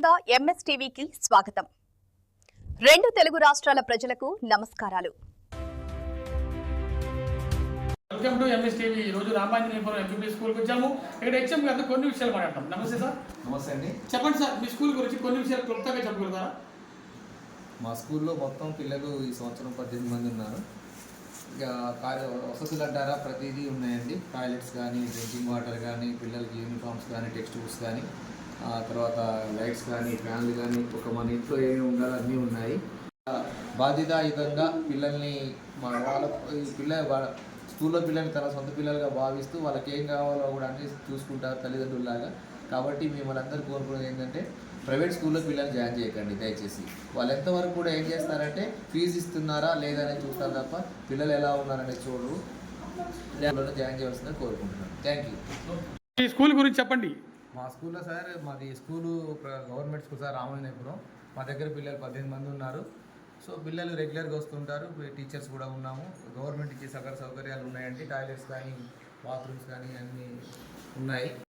ముందుగా ఎంఎస్ టీవీకి స్వాగతం. రెండు తెలుగు రాష్ట్రాల ప్రజలకు నమస్కారాలు. Welcome to MS TV. ఈ రోజు రామాంజనేయపురం ఎంపీపీ స్కూల్కి వచ్చాము. ఇక్కడ హెచ్ఎం గారితో కొన్ని విషయాలు మాట్లాడతాం. నమస్తే సార్. నమస్తే అండి. చెప్పండి సార్, మీ స్కూల్ గురించి కొన్ని విషయాలు క్లుప్తంగా చెప్పగలుగుతారా? మా స్కూల్లో మొత్తం పిల్లలు ఈ సంవత్సరం 18 మంది ఉన్నారు. ఇక వసతులు అంటారా ప్రతిదీ ఉన్నాయండి. టాయిలెట్స్ కానీ, డ్రింకింగ్ వాటర్ కానీ, పిల్లలకి యూనిఫామ్స్ కానీ, టెక్స్ట్ బుక్స్ కానీ, తర్వాత లైట్స్ కానీ, ఫ్యాన్లు కానీ, ఒక మన ఇంట్లో ఏమి ఉండాలో అన్నీ ఉన్నాయి. బాధ్యతాయుతంగా పిల్లల్ని స్కూల్లో పిల్లల్ని తన సొంత పిల్లలుగా భావిస్తూ వాళ్ళకి ఏం కావాలో కూడా అన్నీ చూసుకుంటారు తల్లిదండ్రుల్లాగా. కాబట్టి మిమ్మల్ని అందరూ కోరుకునేది ఏంటంటే ప్రైవేట్ స్కూల్లో పిల్లల్ని జాయిన్ చేయకండి దయచేసి. వాళ్ళు ఎంతవరకు కూడా ఏం చేస్తారంటే ఫీజు ఇస్తున్నారా లేదని చూస్తారు తప్ప పిల్లలు ఎలా ఉన్నారనేది చూడరు. జాయిన్ చేయాల్సిందని కోరుకుంటున్నాను. Thank you. ఈ స్కూల్ గురించి చెప్పండి. మా స్కూల్లో సార్, మాది school government school sir, Ramanjaneyapuram. మా దగ్గర పిల్లలు 18 మంది ఉన్నారు. సో పిల్లలు రెగ్యులర్గా వస్తుంటారు. టీచర్స్ కూడా ఉన్నాము. గవర్నమెంట్ ఇచ్చే సకల సౌకర్యాలు ఉన్నాయండి. టాయిలెట్స్ కానీ, బాత్రూమ్స్ కానీ అన్నీ ఉన్నాయి.